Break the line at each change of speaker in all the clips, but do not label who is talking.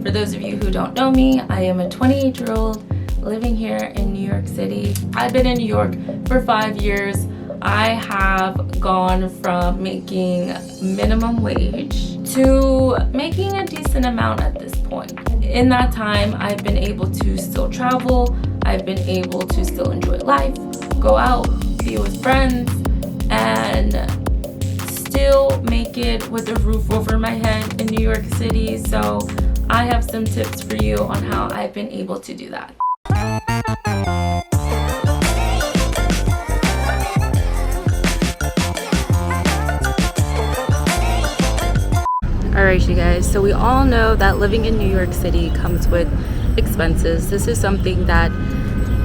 For those of you who don't know me, I am a 28-year-old living here in New York City. I've been in New York for 5 years. I have gone from making minimum wage to making a decent amount at this point. In that time, I've been able to still travel. I've been able to still enjoy life, go out, be with friends, and still make it with a roof over my head in New York City. So I have some tips for you on how I've been able to do that. Alright, you guys, so we all know that living in New York City comes with expenses. This is something that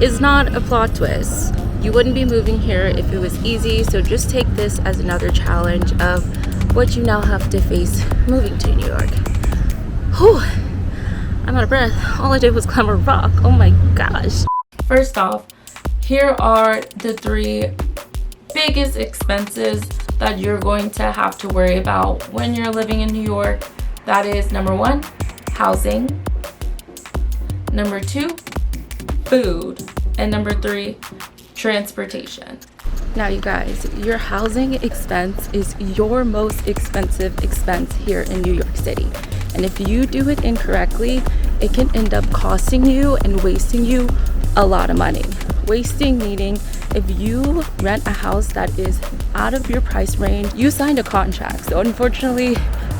is not a plot twist. You wouldn't be moving here if it was easy, so just take this as another challenge of what you now have to face moving to New York. Whew, I'm out of breath. All I did was climb a rock. Oh my gosh. First off, here are the 3 biggest expenses that you're going to have to worry about when you're living in New York. That is number 1, housing. Number 2, food. And number 3, transportation. Now you guys, your housing expense is your most expensive expense here in New York City. And if you do it incorrectly, it can end up costing you and wasting you a lot of money. Wasting meaning if you rent a house that is out of your price range, you signed a contract. So unfortunately,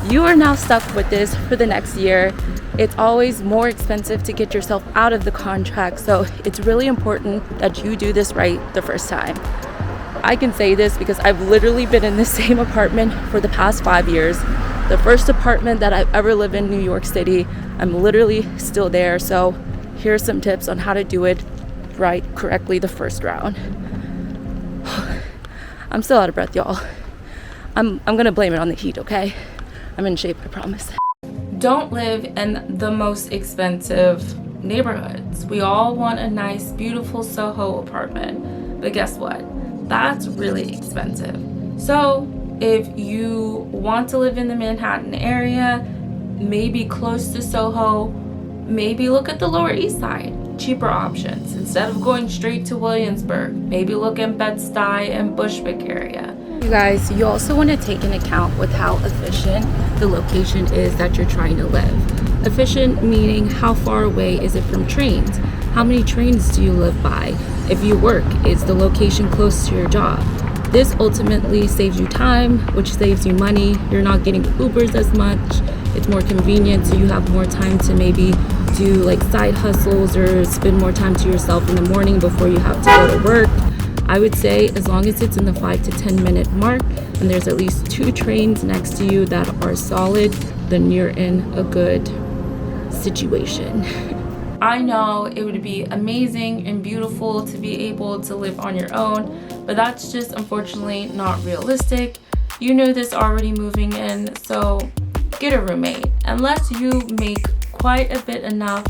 you are now stuck with this for the next year. It's always more expensive to get yourself out of the contract. So it's really important that you do this right the first time. I can say this because I've literally been in the same apartment for the past 5 years. The first apartment that I've ever lived in New York City, I'm literally still there. So here's some tips on how to do it right correctly the first round. I'm still out of breath, y'all. I'm gonna blame it on the heat, okay? I'm in shape, I promise. Don't live in the most expensive neighborhoods. We all want a nice, beautiful Soho apartment, but guess what? That's really expensive. So if you want to live in the Manhattan area, maybe close to Soho, maybe look at the Lower East Side. Cheaper options. Instead of going straight to Williamsburg, maybe look in Bed-Stuy and Bushwick area. You guys, you also want to take into account with how efficient the location is that you're trying to live. Efficient meaning how far away is it from trains? How many trains do you live by? If you work, is the location close to your job? This ultimately saves you time, which saves you money. You're not getting Ubers as much. It's more convenient, so you have more time to maybe do like side hustles or spend more time to yourself in the morning before you have to go to work. I would say as long as it's in the 5 to 10 minute mark and there's at least 2 trains next to you that are solid, then you're in a good situation. I know it would be amazing and beautiful to be able to live on your own, but that's just unfortunately not realistic. You know this already moving in, so get a roommate. Unless you make quite a bit enough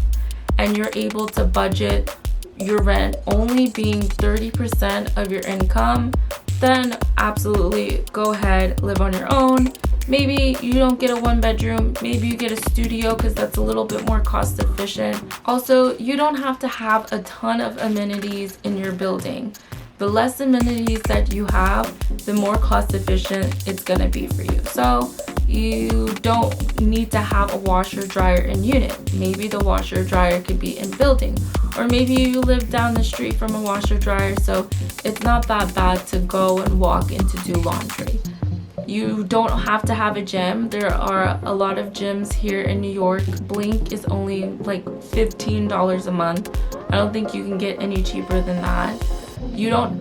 and you're able to budget your rent only being 30% of your income, then absolutely go ahead, live on your own. Maybe you don't get a 1-bedroom, maybe you get a studio because that's a little bit more cost efficient. Also, you don't have to have a ton of amenities in your building. The less amenities that you have, the more cost efficient it's gonna be for you. So you don't need to have a washer dryer in unit. Maybe the washer dryer could be in building, or maybe you live down the street from a washer dryer, so it's not that bad to go and walk in to do laundry. You don't have to have a gym. There are a lot of gyms here in New York. Blink is only like $15 a month. I don't think you can get any cheaper than that.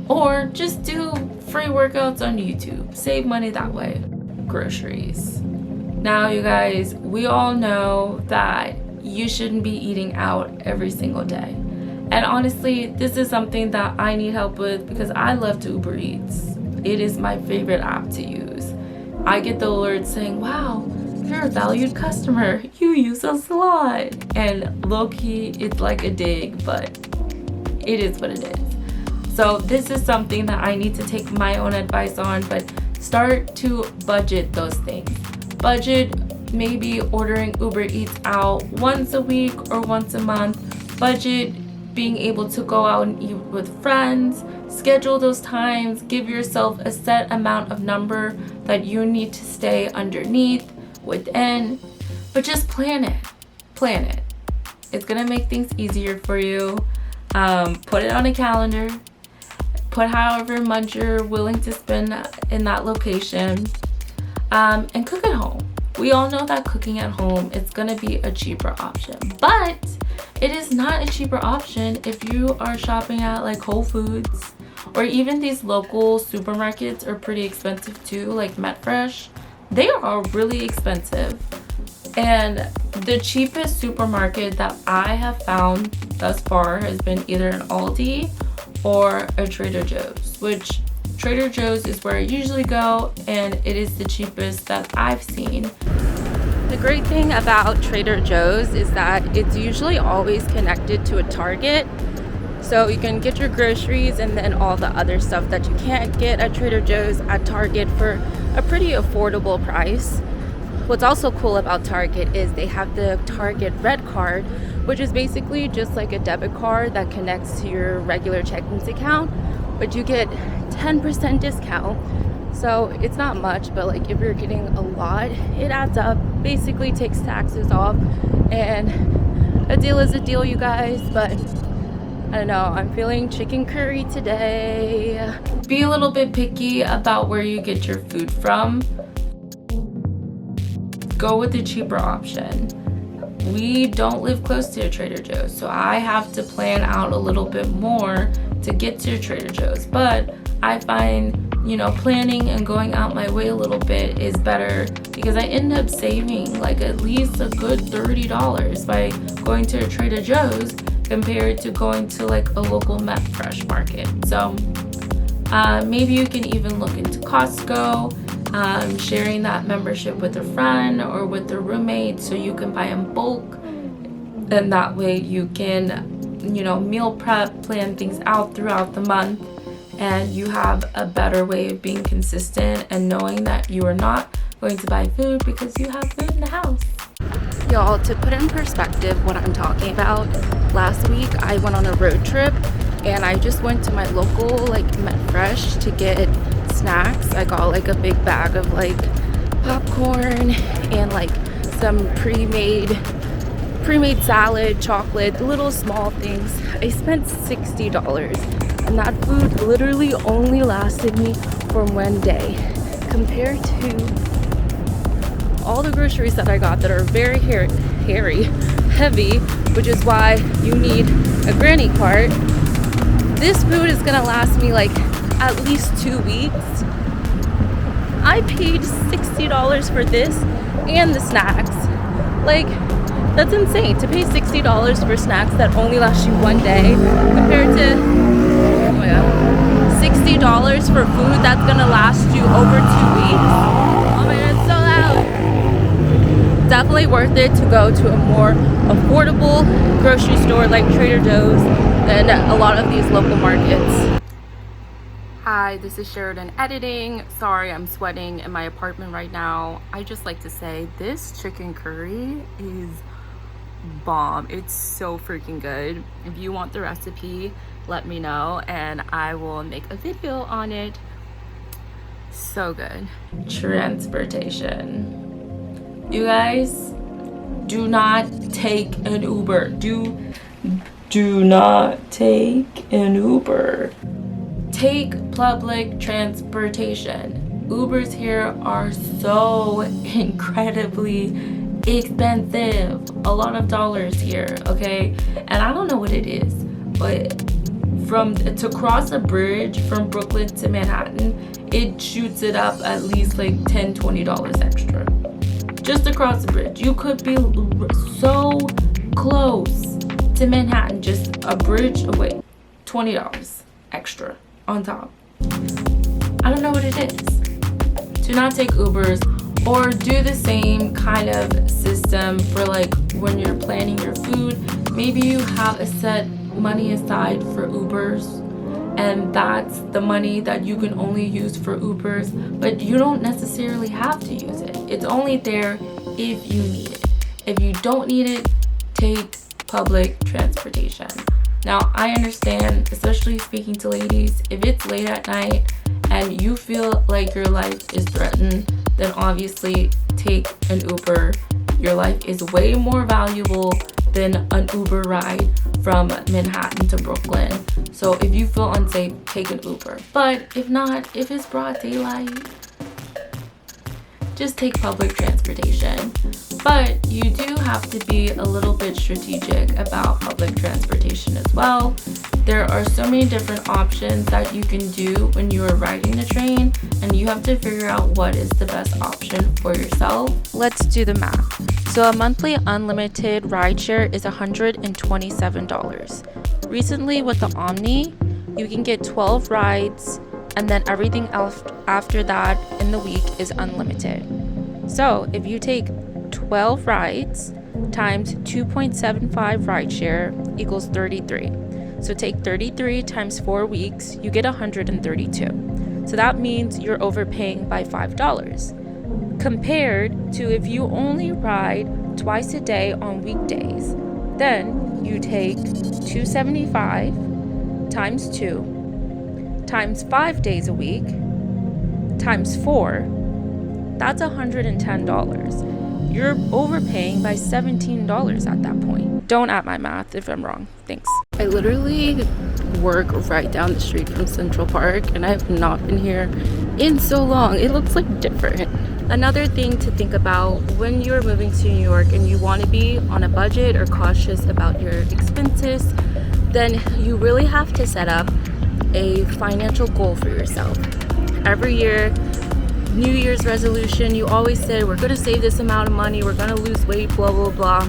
Or just do free workouts on YouTube. Save money that way. Groceries. Now you guys, we all know that you shouldn't be eating out every single day. And honestly, this is something that I need help with because I love to Uber Eats. It is my favorite app to use. I get the alerts saying, wow, you're a valued customer. You use us a lot. And low-key, it's like a dig, but it is what it is. So this is something that I need to take my own advice on, but start to budget those things. Budget maybe ordering Uber Eats out once a week or once a month. Budget being able to go out and eat with friends. Schedule those times. Give yourself a set amount of number that you need to stay underneath, within. But just plan it. Plan it. It's gonna make things easier for you. Put it on a calendar. Put however much you're willing to spend in that location. And cook at home. We all know that cooking at home is gonna be a cheaper option, but it is not a cheaper option if you are shopping at like Whole Foods, or even these local supermarkets are pretty expensive too, like MetFresh. They are really expensive. And the cheapest supermarket that I have found thus far has been either an Aldi or a Trader Joe's, which Trader Joe's is where I usually go, and it is the cheapest that I've seen.
The great thing about Trader Joe's is that it's usually always connected to a Target. So you can get your groceries and then all the other stuff that you can't get at Trader Joe's at Target for a pretty affordable price. What's also cool about Target is they have the Target Red Card, which is basically just like a debit card that connects to your regular checkings account, but you get 10% discount. So it's not much, but like if you're getting a lot, it adds up, basically takes taxes off, and a deal is a deal, you guys. But I don't know, I'm feeling chicken curry today.
Be a little bit picky about where you get your food from. Go with the cheaper option. We don't live close to a Trader Joe's, so I have to plan out a little bit more to get to a Trader Joe's. But I find, planning and going out my way a little bit is better, because I end up saving like at least a good $30 by going to a Trader Joe's compared to going to like a local MetFresh market. So maybe you can even look into Costco, sharing that membership with a friend or with a roommate so you can buy in bulk, and that way you can meal prep, plan things out throughout the month, and you have a better way of being consistent and knowing that you are not going to buy food because you have food in the house.
Y'all, to put in perspective what I'm talking about, last week I went on a road trip and I just went to my local like MetFresh to get snacks. I got like a big bag of like popcorn and like some pre-made salad, chocolate, little small things. I spent $60, and that food literally only lasted me for one day, compared to all the groceries that I got that are very hairy, heavy, which is why you need a granny cart. This food is gonna last me like at least 2 weeks. I paid $60 for this and the snacks. Like, that's insane to pay $60 for snacks that only last you one day compared to $60 for food that's gonna last you over 2 weeks. Oh my god, it's so loud. Definitely worth it to go to a more affordable grocery store like Trader Joe's than a lot of these local markets. Hi, this is Sheridan editing. Sorry, I'm sweating in my apartment right now. I just like to say this chicken curry is bomb. It's so freaking good. If you want the recipe, let me know and I will make a video on it. So good.
Transportation. You guys, do not take an Uber. Do not take an Uber. Take public transportation. Ubers here are so incredibly expensive. A lot of dollars here, okay? And I don't know what it is, but to cross a bridge from Brooklyn to Manhattan, it shoots it up at least like $10, $20 extra. Just across the bridge. You could be so close to Manhattan, just a bridge away. $20 extra on top. I don't know what it is. Do not take Ubers, or do the same kind of system for like when you're planning your food. Maybe you have a set money aside for Ubers, and that's the money that you can only use for Ubers, but you don't necessarily have to use it. It's only there if you need it. If you don't need it, take public transportation. Now, I understand, especially speaking to ladies, if it's late at night and you feel like your life is threatened, then obviously take an Uber. Your life is way more valuable than an Uber ride from Manhattan to Brooklyn. So if you feel unsafe, take an Uber. But if not, if it's broad daylight, just take public transportation. But you do have to be a little bit strategic about public transportation as well. There are so many different options that you can do when you are riding the train, and you have to figure out what is the best option for yourself.
Let's do the math. So a monthly unlimited rideshare is $127. Recently with the Omni, you can get 12 rides, and then everything else after that in the week is unlimited. So if you take 12 rides times 2.75 rideshare equals 33. So take 33 times 4 weeks, you get 132. So that means you're overpaying by $5. Compared to if you only ride twice a day on weekdays, then you take 275 times 2 times 5 days a week times 4, that's $110. You're overpaying by $17 at that point. Don't at my math if I'm wrong. Thanks. I literally work right down the street from Central Park, and I have not been here in so long. It looks like different. Another thing to think about when you're moving to New York and you want to be on a budget or cautious about your expenses, then you really have to set up a financial goal for yourself. Every year, New Year's resolution, you always say, we're going to save this amount of money, we're going to lose weight, blah, blah, blah.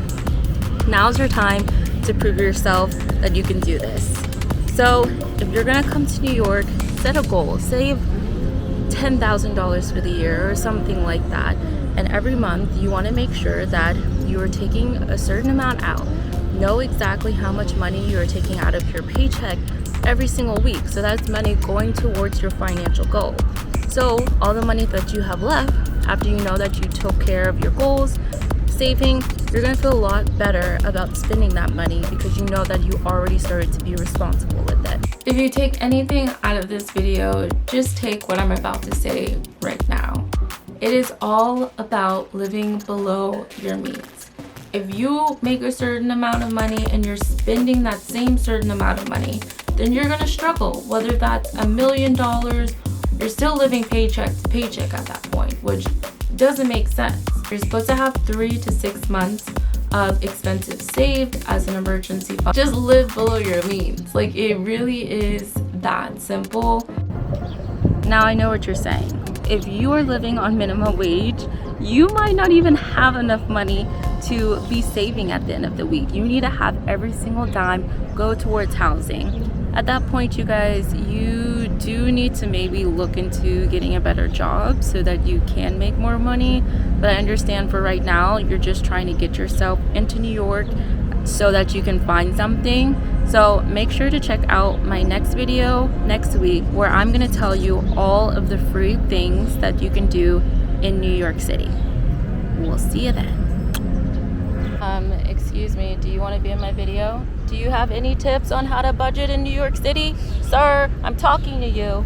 Now's your time to prove yourself that you can do this. So if you're going to come to New York, set a goal. Save $10,000 for the year or something like that. And every month, you want to make sure that you are taking a certain amount out. Know exactly how much money you are taking out of your paycheck every single week. So that's money going towards your financial goal. So all the money that you have left, after you know that you took care of your goals, saving, you're going to feel a lot better about spending that money because you know that you already started to be responsible with it.
If you take anything out of this video, just take what I'm about to say right now. It is all about living below your means. If you make a certain amount of money and you're spending that same certain amount of money, then you're going to struggle. Whether that's $1 million, you're still living paycheck to paycheck at that point, which doesn't make sense. You're supposed to have 3 to 6 months of expenses saved as an emergency fund. Just live below your means. Like, it really is that simple.
Now I know what you're saying. If you are living on minimum wage, you might not even have enough money to be saving at the end of the week. You need to have every single dime go towards housing. At that point, you guys, you do need to maybe look into getting a better job so that you can make more money. But I understand for right now, you're just trying to get yourself into New York so that you can find something. So make sure to check out my next video next week where I'm going to tell you all of the free things that you can do in New York City. We'll see you then. Excuse me, do you want to be in my video? Do you have any tips on how to budget in New York City? Sir, I'm talking to you.